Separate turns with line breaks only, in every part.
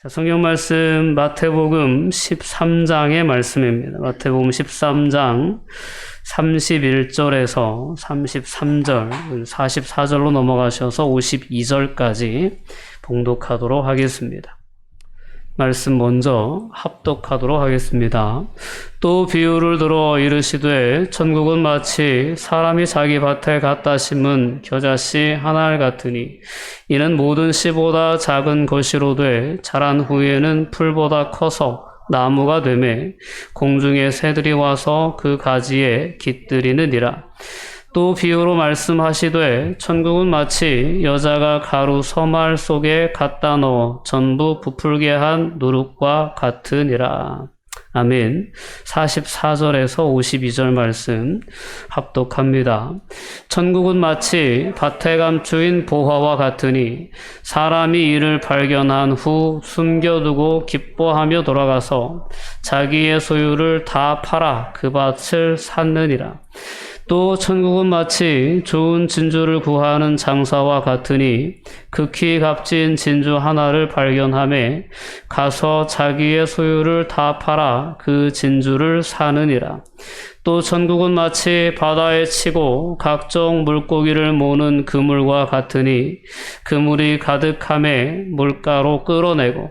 성경 말씀 마태복음 13장의 말씀입니다. 마태복음 13장 31절에서 33절, 44절로 넘어가셔서 52절까지 봉독하도록 하겠습니다. 말씀 먼저 합독하도록 하겠습니다. 또 비유를 들어 이르시되 천국은 마치 사람이 자기 밭에 갖다 심은 겨자씨 한 알 같으니 이는 모든 씨보다 작은 것이로되 자란 후에는 풀보다 커서 나무가 되매 공중의 새들이 와서 그 가지에 깃들이느니라. 또 비유로 말씀하시되 천국은 마치 여자가 가루 서말 속에 갖다 넣어 전부 부풀게 한 누룩과 같으니라. 아멘. 44절에서 52절 말씀 합독합니다. 천국은 마치 밭에 감추인 보화와 같으니 사람이 이를 발견한 후 숨겨두고 기뻐하며 돌아가서 자기의 소유를 다 팔아 그 밭을 샀느니라. 또 천국은 마치 좋은 진주를 구하는 장사와 같으니 극히 값진 진주 하나를 발견하매 가서 자기의 소유를 다 팔아 그 진주를 사느니라. 또 천국은 마치 바다에 치고 각종 물고기를 모는 그물과 같으니 그물이 가득함에 물가로 끌어내고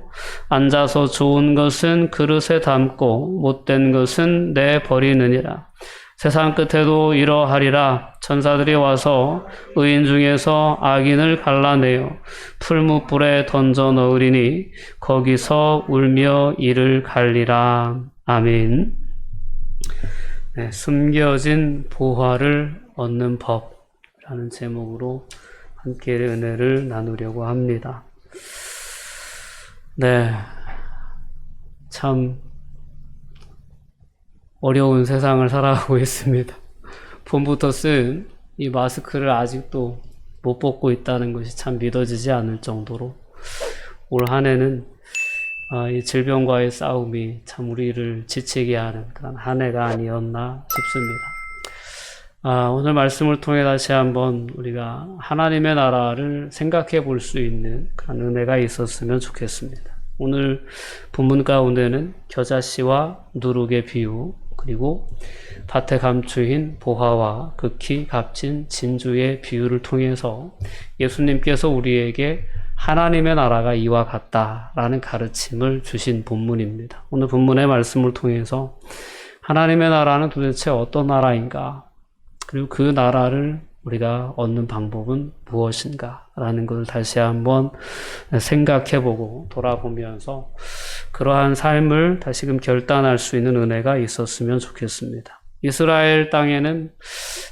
앉아서 좋은 것은 그릇에 담고 못된 것은 내버리느니라. 세상 끝에도 이러하리라. 천사들이 와서 의인 중에서 악인을 갈라내어 풀무불에 던져 넣으리니 거기서 울며 이를 갈리라. 아멘. 네, 숨겨진 보화를 얻는 법이라는 제목으로 함께 은혜를 나누려고 합니다. 네, 참 어려운 세상을 살아가고 있습니다. 봄부터 쓴 이 마스크를 아직도 못 벗고 있다는 것이 참 믿어지지 않을 정도로 올 한 해는 이 질병과의 싸움이 참 우리를 지치게 하는 그런 한 해가 아니었나 싶습니다. 오늘 말씀을 통해 다시 한번 우리가 하나님의 나라를 생각해 볼 수 있는 그런 은혜가 있었으면 좋겠습니다. 오늘 본문 가운데는 겨자씨와 누룩의 비유, 그리고 밭에 감추인 보화와 극히 값진 진주의 비유를 통해서 예수님께서 우리에게 하나님의 나라가 이와 같다라는 가르침을 주신 본문입니다. 오늘 본문의 말씀을 통해서 하나님의 나라는 도대체 어떤 나라인가? 그리고 그 나라를 우리가 얻는 방법은 무엇인가? 라는 것을 다시 한번 생각해보고 돌아보면서 그러한 삶을 다시금 결단할 수 있는 은혜가 있었으면 좋겠습니다. 이스라엘 땅에는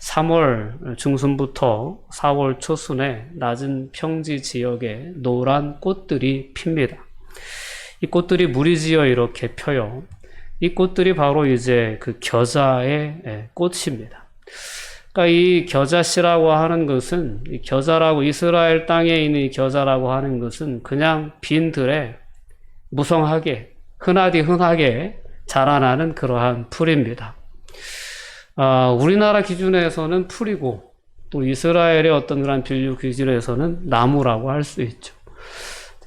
3월 중순부터 4월 초순에 낮은 평지 지역에 노란 꽃들이 핍니다. 이 꽃들이 무리지어 이렇게 펴요. 이 꽃들이 바로 이제 그 겨자의 꽃입니다. 그러니까 이 겨자씨라고 하는 것은, 이 겨자라고, 이스라엘 땅에 있는 이 겨자라고 하는 것은 그냥 빈 들에 무성하게, 흔하게 자라나는 그러한 풀입니다. 우리나라 기준에서는 풀이고, 또 이스라엘의 어떤 그런 비유 기준에서는 나무라고 할 수 있죠.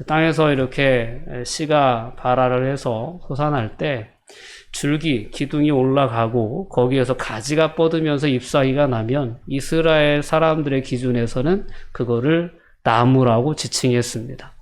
땅에서 이렇게 씨가 발화를 해서 솟아날 때 줄기, 기둥이 올라가고 거기에서 가지가 뻗으면서 잎사귀가 나면 이스라엘 사람들의 기준에서는 그거를 나무라고 지칭했습니다.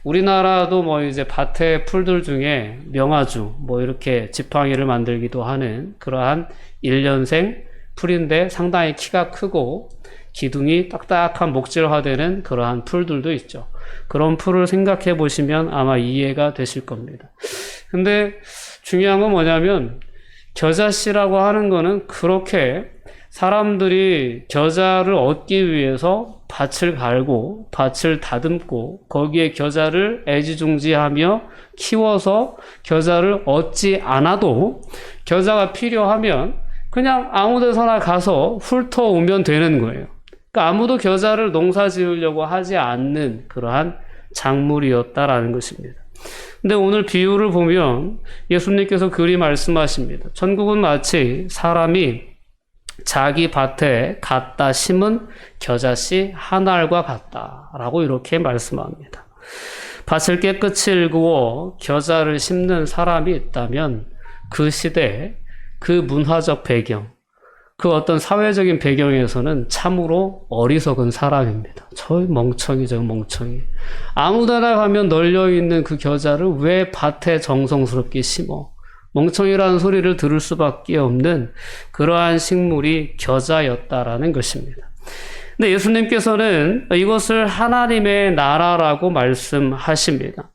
우리나라도 뭐 이제 밭의 풀들 중에 명아주, 뭐 이렇게 지팡이를 만들기도 하는 그러한 1년생 풀인데 상당히 키가 크고 기둥이 딱딱한 목질화되는 그러한 풀들도 있죠. 그런 풀을 생각해 보시면 아마 이해가 되실 겁니다. 근데 중요한 건 뭐냐면 겨자씨라고 하는 거는 그렇게 사람들이 겨자를 얻기 위해서 밭을 갈고 밭을 다듬고 거기에 겨자를 애지중지하며 키워서 겨자를 얻지 않아도 겨자가 필요하면 그냥 아무 데서나 가서 훑어오면 되는 거예요. 그러니까 아무도 겨자를 농사 지으려고 하지 않는 그러한 작물이었다라는 것입니다. 근데 오늘 비유를 보면 예수님께서 그리 말씀하십니다. 천국은 마치 사람이 자기 밭에 갖다 심은 겨자씨 한 알과 같다라고 이렇게 말씀합니다. 밭을 깨끗이 일구어 겨자를 심는 사람이 있다면 그 시대, 그 문화적 배경, 그 어떤 사회적인 배경에서는 참으로 어리석은 사람입니다. 저 멍청이죠, 멍청이. 아무데나 가면 널려있는 그 겨자를 왜 밭에 정성스럽게 심어? 멍청이라는 소리를 들을 수밖에 없는 그러한 식물이 겨자였다라는 것입니다. 근데 예수님께서는 이것을 하나님의 나라라고 말씀하십니다.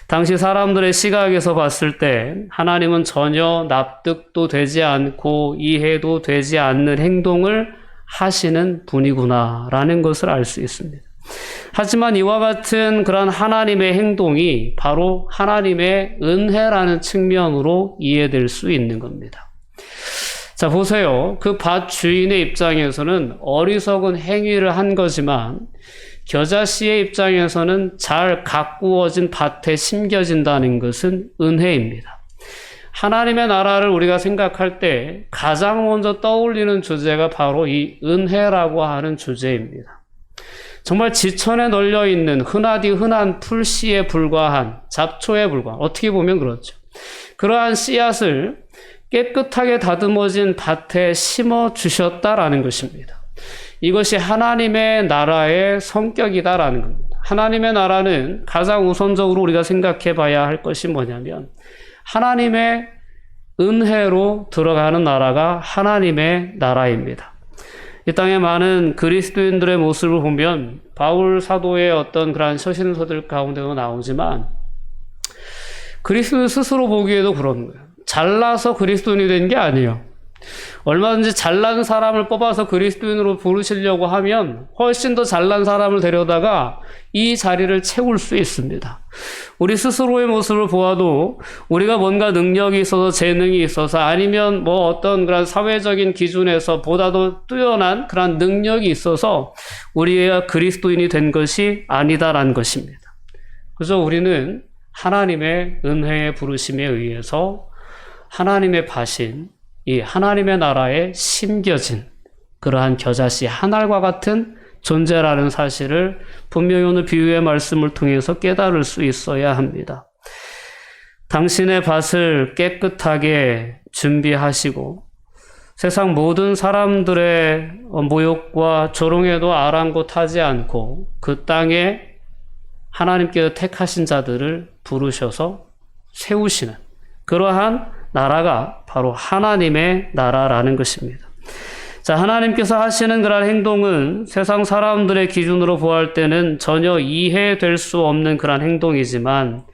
당시 사람들의 시각에서 봤을 때 하나님은 전혀 납득도 되지 않고 이해도 되지 않는 행동을 하시는 분이구나라는 것을 알 수 있습니다. 하지만 이와 같은 그런 하나님의 행동이 바로 하나님의 은혜라는 측면으로 이해될 수 있는 겁니다. 자, 보세요. 그 밭 주인의 입장에서는 어리석은 행위를 한 거지만 겨자씨의 입장에서는 잘 가꾸어진 밭에 심겨진다는 것은 은혜입니다. 하나님의 나라를 우리가 생각할 때 가장 먼저 떠올리는 주제가 바로 이 은혜라고 하는 주제입니다. 정말 지천에 널려있는 흔하디 흔한 풀씨에 불과한, 잡초에 불과한, 어떻게 보면 그렇죠. 그러한 씨앗을 깨끗하게 다듬어진 밭에 심어 주셨다라는 것입니다. 이것이 하나님의 나라의 성격이다라는 겁니다. 하나님의 나라는 가장 우선적으로 우리가 생각해 봐야 할 것이 뭐냐면 하나님의 은혜로 들어가는 나라가 하나님의 나라입니다. 이 땅에 많은 그리스도인들의 모습을 보면 바울 사도의 어떤 그러한 서신서들 가운데도 나오지만 그리스도인 스스로 보기에도 그런 거예요. 잘나서 그리스도인이 된 게 아니에요. 얼마든지 잘난 사람을 뽑아서 그리스도인으로 부르시려고 하면 훨씬 더 잘난 사람을 데려다가 이 자리를 채울 수 있습니다. 우리 스스로의 모습을 보아도 우리가 뭔가 능력이 있어서 재능이 있어서 아니면 뭐 어떤 그런 사회적인 기준에서 보다도 뛰어난 그런 능력이 있어서 우리가 그리스도인이 된 것이 아니다라는 것입니다. 그래서 우리는 하나님의 은혜의 부르심에 의해서 하나님의 밭인 이 하나님의 나라에 심겨진 그러한 겨자씨 한 알과 같은 존재라는 사실을 분명히 오늘 비유의 말씀을 통해서 깨달을 수 있어야 합니다. 당신의 밭을 깨끗하게 준비하시고 세상 모든 사람들의 모욕과 조롱에도 아랑곳하지 않고 그 땅에 하나님께서 택하신 자들을 부르셔서 세우시는 그러한 나라가 바로 하나님의 나라라는 것입니다. 자, 하나님께서 하시는 그런 행동은 세상 사람들의 기준으로 보아할 때는 전혀 이해될 수 없는 그런 행동이지만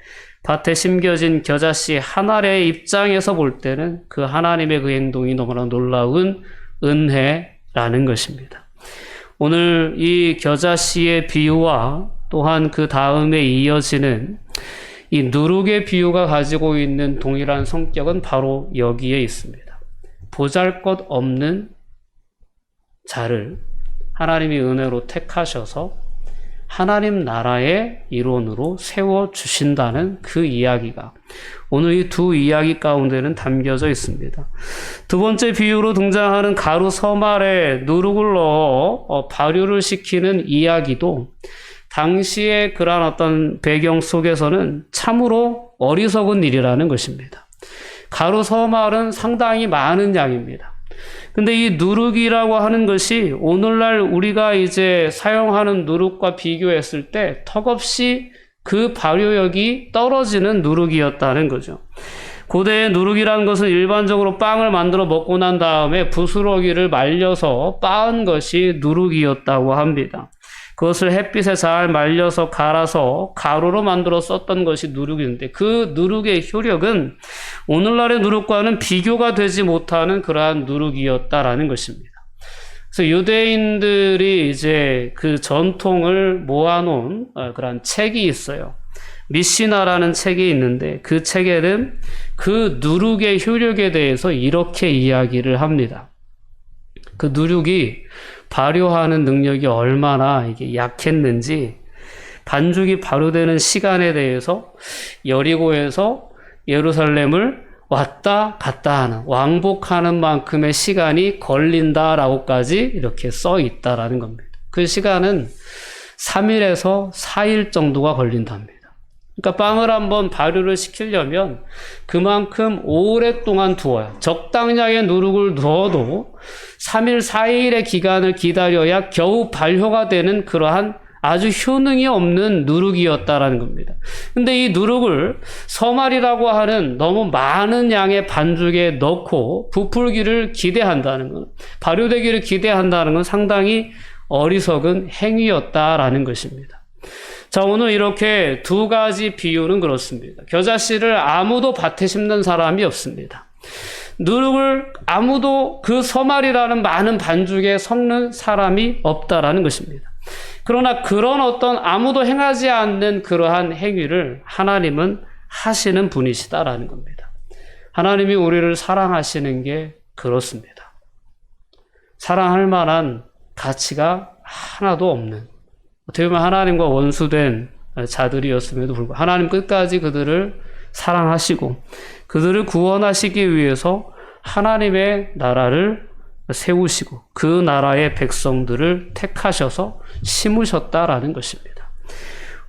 밭에 심겨진 겨자씨 한 알의 입장에서 볼 때는 그 하나님의 그 행동이 너무나 놀라운 은혜라는 것입니다. 오늘 이 겨자씨의 비유와 또한 그 다음에 이어지는 이 누룩의 비유가 가지고 있는 동일한 성격은 바로 여기에 있습니다. 보잘것없는 자를 하나님이 은혜로 택하셔서 하나님 나라의 일원으로 세워주신다는 그 이야기가 오늘 이 두 이야기 가운데는 담겨져 있습니다. 두 번째 비유로 등장하는 가루 서말에 누룩을 넣어 발효를 시키는 이야기도 당시의 그러한 어떤 배경 속에서는 참으로 어리석은 일이라는 것입니다. 가루 서말은 상당히 많은 양입니다. 근데 이 누룩이라고 하는 것이 오늘날 우리가 이제 사용하는 누룩과 비교했을 때 턱없이 그 발효력이 떨어지는 누룩이었다는 거죠. 고대의 누룩이라는 것은 일반적으로 빵을 만들어 먹고 난 다음에 부스러기를 말려서 빻은 것이 누룩이었다고 합니다. 그것을 햇빛에 잘 말려서 갈아서 가루로 만들어 썼던 것이 누룩인데 그 누룩의 효력은 오늘날의 누룩과는 비교가 되지 못하는 그러한 누룩이었다라는 것입니다. 그래서 유대인들이 이제 그 전통을 모아놓은 그러한 책이 있어요. 미시나라는 책이 있는데 그 책에는 그 누룩의 효력에 대해서 이렇게 이야기를 합니다. 그 누룩이 발효하는 능력이 얼마나 이게 약했는지 반죽이 발효되는 시간에 대해서 여리고에서 예루살렘을 왔다 갔다 하는 왕복하는 만큼의 시간이 걸린다라고까지 이렇게 써 있다라는 겁니다. 그 시간은 3일에서 4일 정도가 걸린답니다. 그러니까 빵을 한번 발효를 시키려면 그만큼 오랫동안 두어야, 적당량의 누룩을 두어도 3일, 4일의 기간을 기다려야 겨우 발효가 되는 그러한 아주 효능이 없는 누룩이었다라는 겁니다. 근데 이 누룩을 서말이라고 하는 너무 많은 양의 반죽에 넣고 부풀기를 기대한다는 것, 발효되기를 기대한다는 건 상당히 어리석은 행위였다라는 것입니다. 자, 오늘 이렇게 두 가지 비유는 그렇습니다. 겨자씨를 아무도 밭에 심는 사람이 없습니다. 누룩을 아무도 그 서말이라는 많은 반죽에 섞는 사람이 없다라는 것입니다. 그러나 그런 어떤 아무도 행하지 않는 그러한 행위를 하나님은 하시는 분이시다라는 겁니다. 하나님이 우리를 사랑하시는 게 그렇습니다. 사랑할 만한 가치가 하나도 없는, 어떻게 보면 하나님과 원수된 자들이었음에도 불구하고 하나님 끝까지 그들을 사랑하시고 그들을 구원하시기 위해서 하나님의 나라를 세우시고 그 나라의 백성들을 택하셔서 심으셨다라는 것입니다.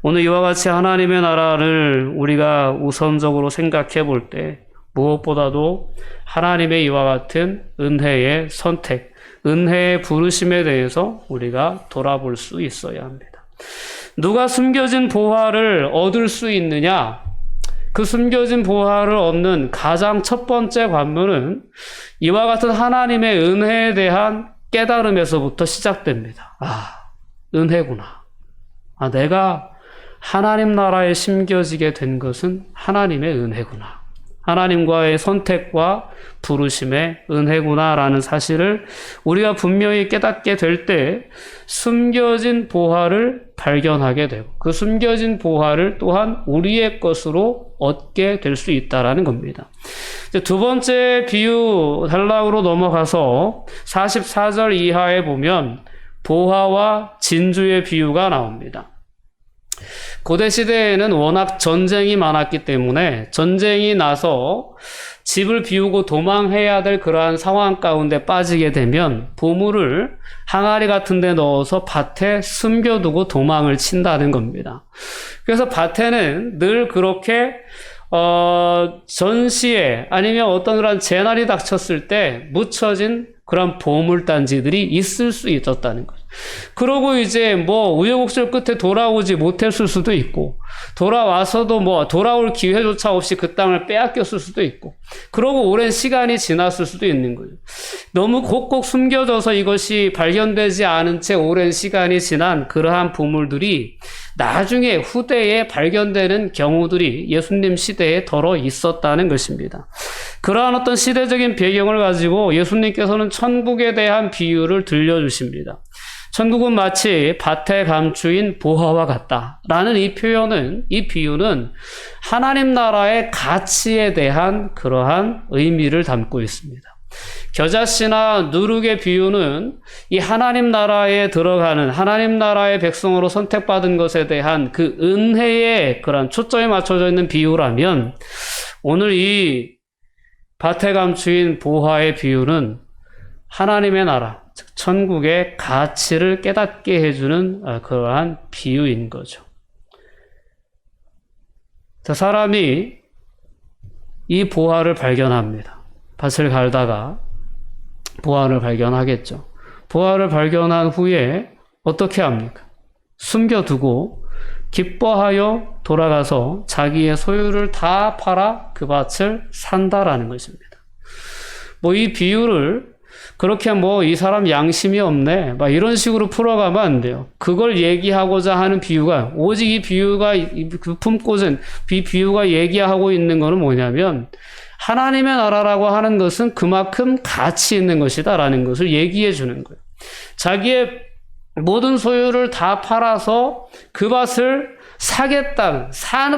오늘 이와 같이 하나님의 나라를 우리가 우선적으로 생각해 볼 때 무엇보다도 하나님의 이와 같은 은혜의 선택, 은혜의 부르심에 대해서 우리가 돌아볼 수 있어야 합니다. 누가 숨겨진 보화를 얻을 수 있느냐? 그 숨겨진 보화를 얻는 가장 첫 번째 관문은 이와 같은 하나님의 은혜에 대한 깨달음에서부터 시작됩니다. 은혜구나. 내가 하나님 나라에 심겨지게 된 것은 하나님의 은혜구나. 하나님과의 선택과 부르심의 은혜구나라는 사실을 우리가 분명히 깨닫게 될 때 숨겨진 보화를 발견하게 되고 그 숨겨진 보화를 또한 우리의 것으로 얻게 될 수 있다라는 겁니다. 두 번째 비유 단락으로 넘어가서 44절 이하에 보면 보화와 진주의 비유가 나옵니다. 고대 시대에는 워낙 전쟁이 많았기 때문에 전쟁이 나서 집을 비우고 도망해야 될 그러한 상황 가운데 빠지게 되면 보물을 항아리 같은 데 넣어서 밭에 숨겨두고 도망을 친다는 겁니다. 그래서 밭에는 늘 그렇게 전시에 아니면 어떤 그런 재난이 닥쳤을 때 묻혀진 그런 보물단지들이 있을 수 있었다는 거죠. 그러고 이제 우여곡절 끝에 돌아오지 못했을 수도 있고, 돌아와서도 돌아올 기회조차 없이 그 땅을 빼앗겼을 수도 있고, 그러고 오랜 시간이 지났을 수도 있는 거죠. 너무 꼭꼭 숨겨져서 이것이 발견되지 않은 채 오랜 시간이 지난 그러한 보물들이 나중에 후대에 발견되는 경우들이 예수님 시대에 덜어 있었다는 것입니다. 그러한 어떤 시대적인 배경을 가지고 예수님께서는 천국에 대한 비유를 들려주십니다. 천국은 마치 밭에 감추인 보화와 같다라는 이 비유는 하나님 나라의 가치에 대한 그러한 의미를 담고 있습니다. 겨자씨나 누룩의 비유는 이 하나님 나라에 들어가는 하나님 나라의 백성으로 선택받은 것에 대한 그 은혜에 그런 초점이 맞춰져 있는 비유라면, 오늘 이 밭에 감추인 보화의 비유는 하나님의 나라, 즉 천국의 가치를 깨닫게 해주는 그러한 비유인 거죠. 자, 사람이 이 보화를 발견합니다. 밭을 갈다가 보화를 발견하겠죠. 보화를 발견한 후에 어떻게 합니까? 숨겨두고 기뻐하여 돌아가서 자기의 소유를 다 팔아 그 밭을 산다라는 것입니다. 이 비유를 그렇게 이 사람 양심이 없네, 이런 식으로 풀어가면 안 돼요. 그걸 얘기하고자 하는 비유가, 오직 이 비유가 품고는 비유가 얘기하고 있는 거는 뭐냐면, 하나님의 나라라고 하는 것은 그만큼 가치 있는 것이다라는 것을 얘기해 주는 거예요. 자기의 모든 소유를 다 팔아서 그 밭을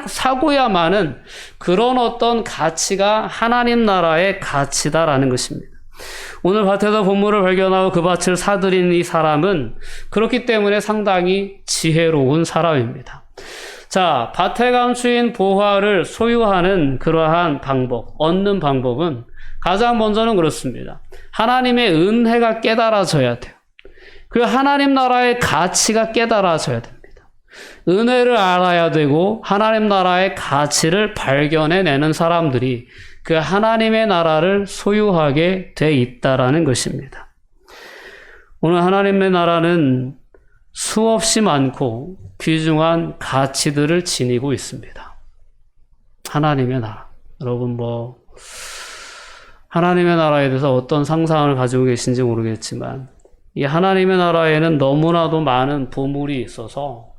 사고야만은 그런 어떤 가치가 하나님 나라의 가치다라는 것입니다. 오늘 밭에서 보물을 발견하고 그 밭을 사들인 이 사람은 그렇기 때문에 상당히 지혜로운 사람입니다. 자, 밭에 감추인 보화를 소유하는 그러한 방법, 얻는 방법은 가장 먼저는 그렇습니다. 하나님의 은혜가 깨달아져야 돼요. 그리고 하나님 나라의 가치가 깨달아져야 됩니다. 은혜를 알아야 되고 하나님 나라의 가치를 발견해내는 사람들이 그 하나님의 나라를 소유하게 돼 있다라는 것입니다. 오늘 하나님의 나라는 수없이 많고 귀중한 가치들을 지니고 있습니다. 하나님의 나라. 여러분 하나님의 나라에 대해서 어떤 상상을 가지고 계신지 모르겠지만 이 하나님의 나라에는 너무나도 많은 보물이 있어서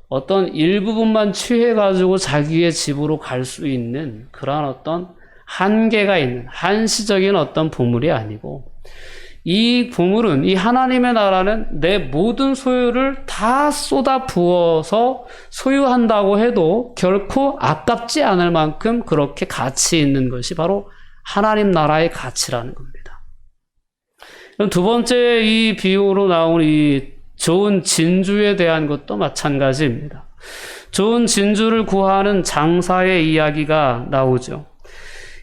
어떤 일부분만 취해가지고 자기의 집으로 갈 수 있는 그러한 어떤 한계가 있는 한시적인 어떤 보물이 아니고 이 보물은 이 하나님의 나라는 내 모든 소유를 다 쏟아 부어서 소유한다고 해도 결코 아깝지 않을 만큼 그렇게 가치 있는 것이 바로 하나님 나라의 가치라는 겁니다. 그럼 두 번째 이 비유로 나온 이 좋은 진주에 대한 것도 마찬가지입니다. 좋은 진주를 구하는 장사의 이야기가 나오죠.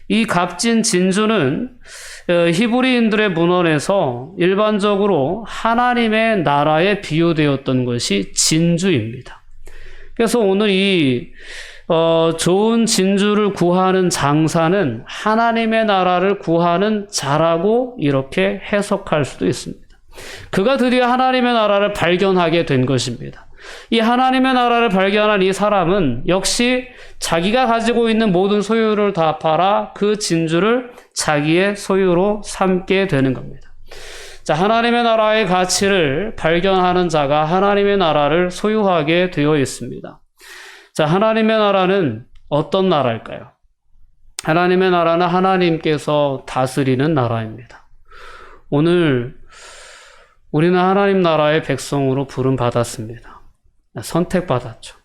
이 값진 진주는 히브리인들의 문헌에서 일반적으로 하나님의 나라에 비유되었던 것이 진주입니다. 그래서 오늘 이 좋은 진주를 구하는 장사는 하나님의 나라를 구하는 자라고 이렇게 해석할 수도 있습니다. 그가 드디어 하나님의 나라를 발견하게 된 것입니다. 이 하나님의 나라를 발견한 이 사람은 역시 자기가 가지고 있는 모든 소유를 다 팔아 그 진주를 자기의 소유로 삼게 되는 겁니다. 자, 하나님의 나라의 가치를 발견하는 자가 하나님의 나라를 소유하게 되어 있습니다. 자, 하나님의 나라는 어떤 나라일까요? 하나님의 나라는 하나님께서 다스리는 나라입니다. 오늘 우리는 하나님 나라의 백성으로 부름받았습니다. 선택받았죠.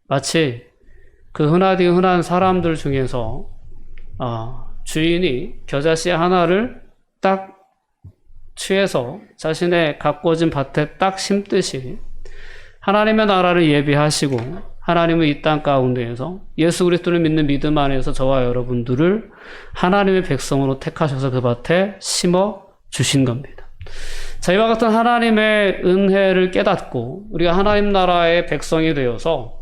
마치 그 흔한 사람들 중에서 주인이 겨자씨 하나를 딱 취해서 자신의 가꿔진 밭에 딱 심듯이 하나님의 나라를 예비하시고 하나님은 이 땅 가운데에서 예수 그리스도를 믿는 믿음 안에서 저와 여러분들을 하나님의 백성으로 택하셔서 그 밭에 심어 주신 겁니다. 자, 이와 같은 하나님의 은혜를 깨닫고 우리가 하나님 나라의 백성이 되어서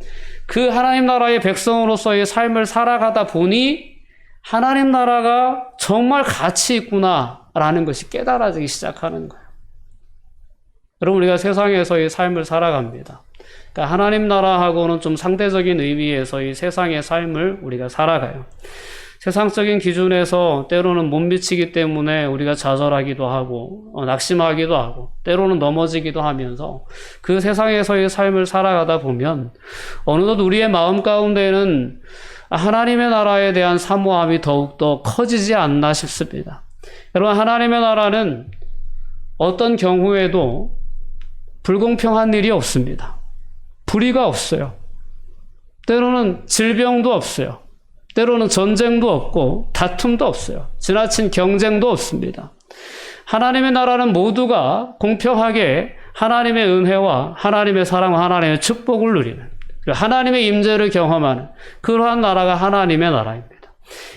그 하나님 나라의 백성으로서의 삶을 살아가다 보니 하나님 나라가 정말 가치 있구나라는 것이 깨달아지기 시작하는 거예요. 여러분, 우리가 세상에서의 삶을 살아갑니다. 그러니까 하나님 나라하고는 좀 상대적인 의미에서의 세상의 삶을 우리가 살아가요. 세상적인 기준에서 때로는 못 미치기 때문에 우리가 좌절하기도 하고 낙심하기도 하고 때로는 넘어지기도 하면서 그 세상에서의 삶을 살아가다 보면 어느덧 우리의 마음 가운데는 하나님의 나라에 대한 사모함이 더욱더 커지지 않나 싶습니다. 여러분, 하나님의 나라는 어떤 경우에도 불공평한 일이 없습니다. 불의가 없어요. 때로는 질병도 없어요. 때로는 전쟁도 없고 다툼도 없어요. 지나친 경쟁도 없습니다. 하나님의 나라는 모두가 공평하게 하나님의 은혜와 하나님의 사랑과 하나님의 축복을 누리는, 하나님의 임재를 경험하는 그러한 나라가 하나님의 나라입니다.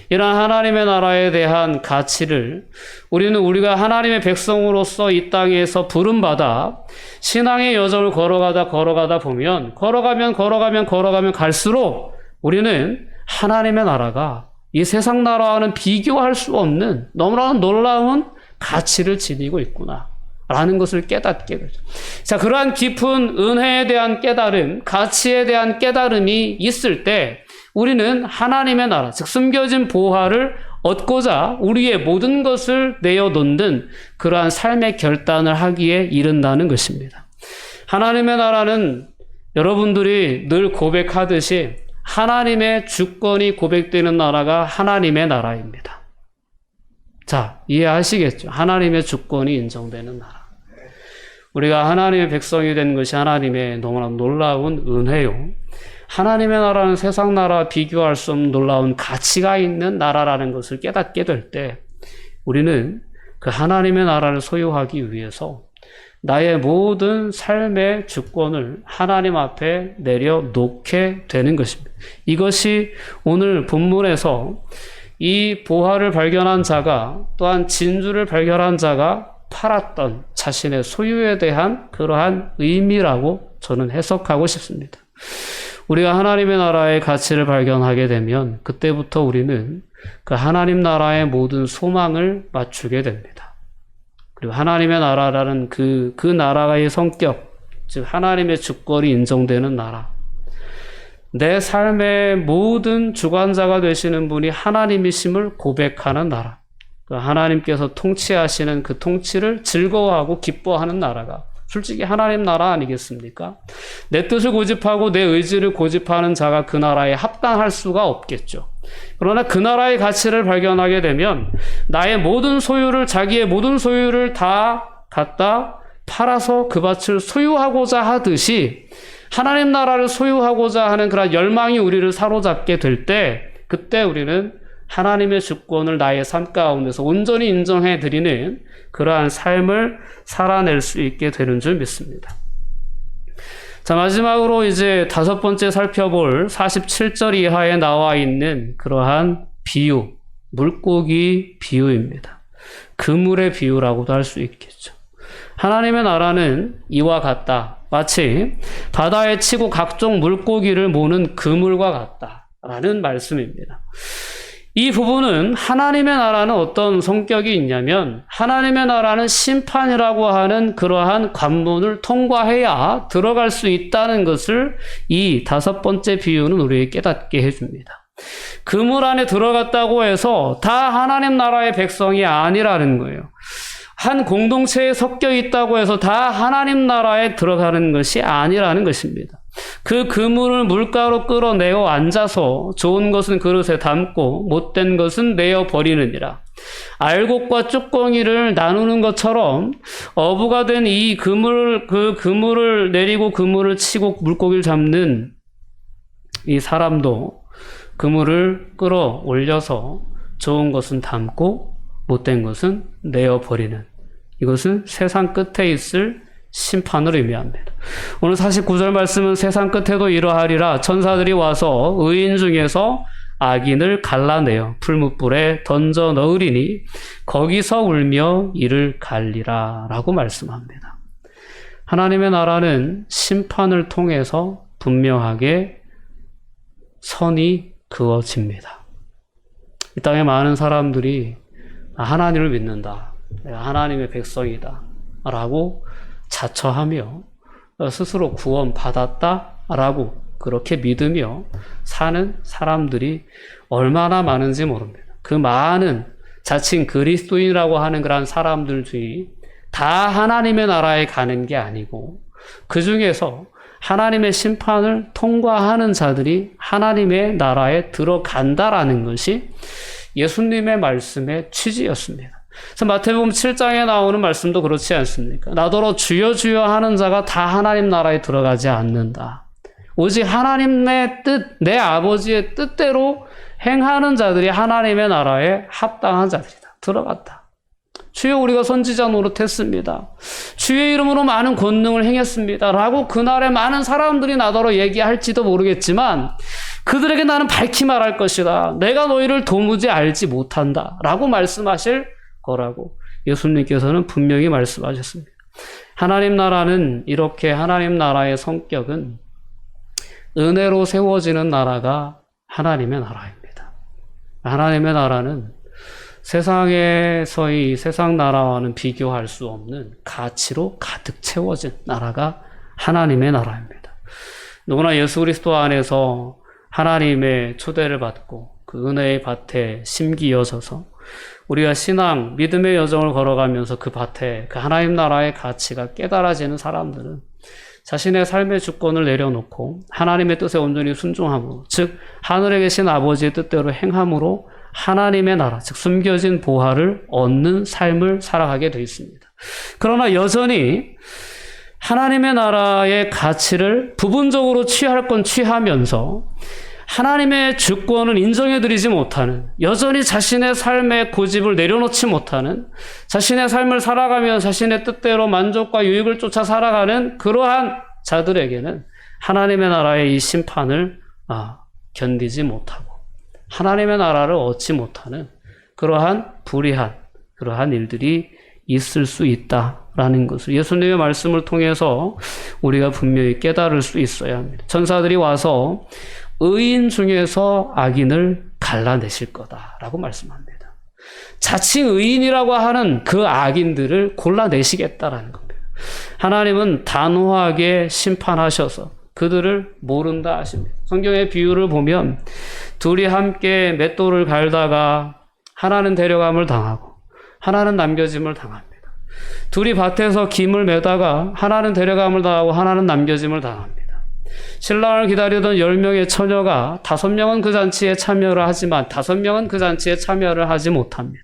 이러한 하나님의 나라에 대한 가치를 우리가 하나님의 백성으로서 이 땅에서 부름받아 신앙의 여정을 걸어가다 보면 걸어가면 갈수록 우리는 하나님의 나라가 이 세상 나라와는 비교할 수 없는 너무나 놀라운 가치를 지니고 있구나 라는 것을 깨닫게 되죠. 자, 그러한 깊은 은혜에 대한 깨달음, 가치에 대한 깨달음이 있을 때 우리는 하나님의 나라, 즉 숨겨진 보화를 얻고자 우리의 모든 것을 내어놓는 그러한 삶의 결단을 하기에 이른다는 것입니다. 하나님의 나라는 여러분들이 늘 고백하듯이 하나님의 주권이 고백되는 나라가 하나님의 나라입니다. 자, 이해하시겠죠? 하나님의 주권이 인정되는 나라. 우리가 하나님의 백성이 된 것이 하나님의 너무나 놀라운 은혜요. 하나님의 나라는 세상 나라와 비교할 수 없는 놀라운 가치가 있는 나라라는 것을 깨닫게 될 때 우리는 그 하나님의 나라를 소유하기 위해서 나의 모든 삶의 주권을 하나님 앞에 내려놓게 되는 것입니다. 이것이 오늘 본문에서 이 보화를 발견한 자가 또한 진주를 발견한 자가 팔았던 자신의 소유에 대한 그러한 의미라고 저는 해석하고 싶습니다. 우리가 하나님의 나라의 가치를 발견하게 되면 그때부터 우리는 그 하나님 나라의 모든 소망을 맞추게 됩니다. 그리고 하나님의 나라라는 그 나라의 성격, 즉 하나님의 주권이 인정되는 나라, 내 삶의 모든 주관자가 되시는 분이 하나님이심을 고백하는 나라, 그 하나님께서 통치하시는 그 통치를 즐거워하고 기뻐하는 나라가 솔직히 하나님 나라 아니겠습니까? 내 뜻을 고집하고 내 의지를 고집하는 자가 그 나라에 합당할 수가 없겠죠. 그러나 그 나라의 가치를 발견하게 되면 나의 모든 소유를, 자기의 모든 소유를 다 갖다 팔아서 그 밭을 소유하고자 하듯이 하나님 나라를 소유하고자 하는 그런 열망이 우리를 사로잡게 될 때, 그때 우리는 하나님의 주권을 나의 삶 가운데서 온전히 인정해 드리는 그러한 삶을 살아낼 수 있게 되는 줄 믿습니다. 자, 마지막으로 이제 5번째 살펴볼 47절 이하에 나와 있는 그러한 비유, 물고기 비유입니다. 그물의 비유라고도 할 수 있겠죠. 하나님의 나라는 이와 같다. 마치 바다에 치고 각종 물고기를 모는 그물과 같다라는 말씀입니다. 이 부분은 하나님의 나라는 어떤 성격이 있냐면 하나님의 나라는 심판이라고 하는 그러한 관문을 통과해야 들어갈 수 있다는 것을 이 5번째 비유는 우리에게 깨닫게 해줍니다. 그물 안에 들어갔다고 해서 다 하나님 나라의 백성이 아니라는 거예요. 한 공동체에 섞여 있다고 해서 다 하나님 나라에 들어가는 것이 아니라는 것입니다. 그 그물을 물가로 끌어내어 앉아서 좋은 것은 그릇에 담고 못된 것은 내어 버리느니라. 알곡과 쭈꺼기를 나누는 것처럼 어부가 된 이 그물을 내리고 그물을 치고 물고기를 잡는 이 사람도 그물을 끌어올려서 좋은 것은 담고 못된 것은 내어 버리는, 이것은 세상 끝에 있을 심판을 의미합니다. 오늘 49절 말씀은 세상 끝에도 이러하리라. 천사들이 와서 의인 중에서 악인을 갈라내어 풀무불에 던져 넣으리니 거기서 울며 이를 갈리라 라고 말씀합니다. 하나님의 나라는 심판을 통해서 분명하게 선이 그어집니다. 이 땅에 많은 사람들이 하나님을 믿는다, 내가 하나님의 백성이다 라고 자처하며 스스로 구원받았다 라고 그렇게 믿으며 사는 사람들이 얼마나 많은지 모릅니다. 그 많은 자칭 그리스도인이라고 하는 그런 사람들이 다 하나님의 나라에 가는 게 아니고, 그 중에서 하나님의 심판을 통과하는 자들이 하나님의 나라에 들어간다라는 것이 예수님의 말씀의 취지였습니다. 그래서 마태복음 7장에 나오는 말씀도 그렇지 않습니까? 나더러 주여 주여 하는 자가 다 하나님 나라에 들어가지 않는다. 오직 하나님의 뜻, 내 아버지의 뜻대로 행하는 자들이 하나님의 나라에 합당한 자들이다. 들어갔다. 주여 우리가 선지자 노릇했습니다. 주의 이름으로 많은 권능을 행했습니다. 라고 그날에 많은 사람들이 나더러 얘기할지도 모르겠지만 그들에게 나는 밝히 말할 것이다. 내가 너희를 도무지 알지 못한다. 라고 말씀하실 거라고 예수님께서는 분명히 말씀하셨습니다. 하나님 나라는 이렇게, 하나님 나라의 성격은 은혜로 세워지는 나라가 하나님의 나라입니다. 하나님의 나라는 세상에서의 세상 나라와는 비교할 수 없는 가치로 가득 채워진 나라가 하나님의 나라입니다. 누구나 예수 그리스도 안에서 하나님의 초대를 받고 그 은혜의 밭에 심기어져서 우리가 신앙, 믿음의 여정을 걸어가면서 그 밭에 그 하나님 나라의 가치가 깨달아지는 사람들은 자신의 삶의 주권을 내려놓고 하나님의 뜻에 온전히 순종함으로, 즉 하늘에 계신 아버지의 뜻대로 행함으로 하나님의 나라, 즉 숨겨진 보화를 얻는 삶을 살아가게 되어 있습니다. 그러나 여전히 하나님의 나라의 가치를 부분적으로 취할 건 취하면서 하나님의 주권을 인정해드리지 못하는, 여전히 자신의 삶의 고집을 내려놓지 못하는, 자신의 삶을 살아가며 자신의 뜻대로 만족과 유익을 쫓아 살아가는 그러한 자들에게는 하나님의 나라의 이 심판을 견디지 못하고 하나님의 나라를 얻지 못하는 그러한 불의한 그러한 일들이 있을 수 있다라는 것을 예수님의 말씀을 통해서 우리가 분명히 깨달을 수 있어야 합니다. 천사들이 와서 의인 중에서 악인을 갈라내실 거다라고 말씀합니다. 자칭 의인이라고 하는 그 악인들을 골라내시겠다라는 겁니다. 하나님은 단호하게 심판하셔서 그들을 모른다 하십니다. 성경의 비유를 보면 둘이 함께 맷돌을 갈다가 하나는 데려감을 당하고 하나는 남겨짐을 당합니다. 둘이 밭에서 김을 매다가 하나는 데려감을 당하고 하나는 남겨짐을 당합니다. 신랑을 기다리던 10명의 처녀가 5명은 그 잔치에 참여를 하지만 5명은 그 잔치에 참여를 하지 못합니다.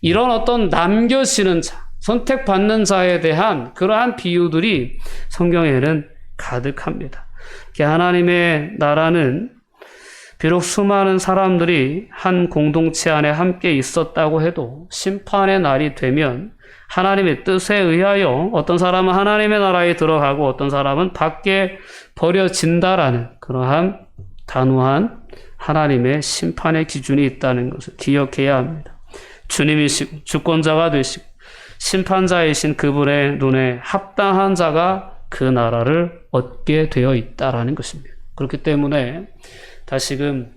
이런 어떤 남겨지는 자, 선택받는 자에 대한 그러한 비유들이 성경에는 가득합니다. 하나님의 나라는 비록 수많은 사람들이 한 공동체 안에 함께 있었다고 해도 심판의 날이 되면 하나님의 뜻에 의하여 어떤 사람은 하나님의 나라에 들어가고 어떤 사람은 밖에 버려진다라는 그러한 단호한 하나님의 심판의 기준이 있다는 것을 기억해야 합니다. 주님이시고 주권자가 되시고 심판자이신 그분의 눈에 합당한 자가 그 나라를 얻게 되어 있다라는 것입니다. 그렇기 때문에 다시금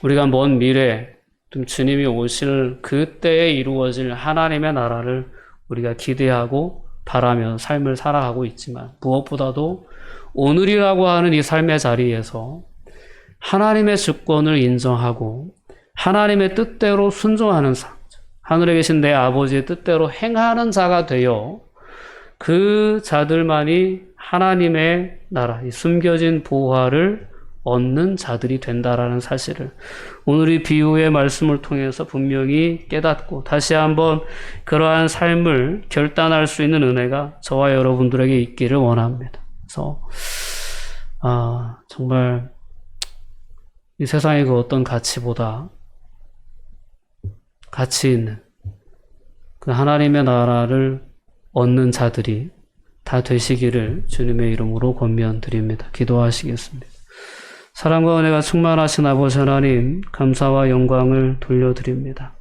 우리가 먼 미래 좀 주님이 오실 그때에 이루어질 하나님의 나라를 우리가 기대하고 바라며 삶을 살아가고 있지만 무엇보다도 오늘이라고 하는 이 삶의 자리에서 하나님의 주권을 인정하고 하나님의 뜻대로 순종하는 삶, 하늘에 계신 내 아버지의 뜻대로 행하는 자가 되어 그 자들만이 하나님의 나라, 이 숨겨진 보화를 얻는 자들이 된다라는 사실을 오늘 이 비유의 말씀을 통해서 분명히 깨닫고 다시 한번 그러한 삶을 결단할 수 있는 은혜가 저와 여러분들에게 있기를 원합니다. 그래서 정말 이 세상의 그 어떤 가치보다 가치 있는 그 하나님의 나라를 얻는 자들이 다 되시기를 주님의 이름으로 권면드립니다. 기도하시겠습니다. 사랑과 은혜가 충만하신 아버지 하나님, 감사와 영광을 돌려드립니다.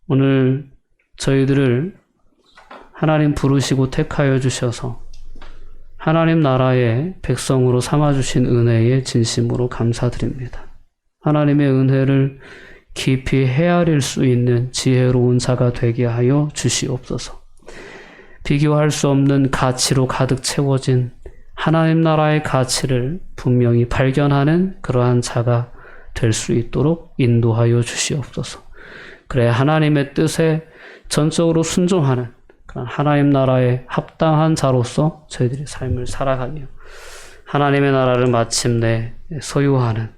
오늘 저희들을 하나님 부르시고 택하여 주셔서 하나님 나라의 백성으로 삼아주신 은혜에 진심으로 감사드립니다. 하나님의 은혜를 깊이 헤아릴 수 있는 지혜로운 자가 되게 하여 주시옵소서. 비교할 수 없는 가치로 가득 채워진 하나님 나라의 가치를 분명히 발견하는 그러한 자가 될 수 있도록 인도하여 주시옵소서. 그래 하나님의 뜻에 전적으로 순종하는 그런 하나님 나라의 합당한 자로서 저희들의 삶을 살아가며 하나님의 나라를 마침내 소유하는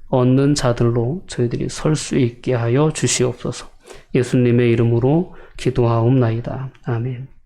얻는 자들로 저희들이 설 수 있게 하여 주시옵소서. 예수님의 이름으로 기도하옵나이다. 아멘.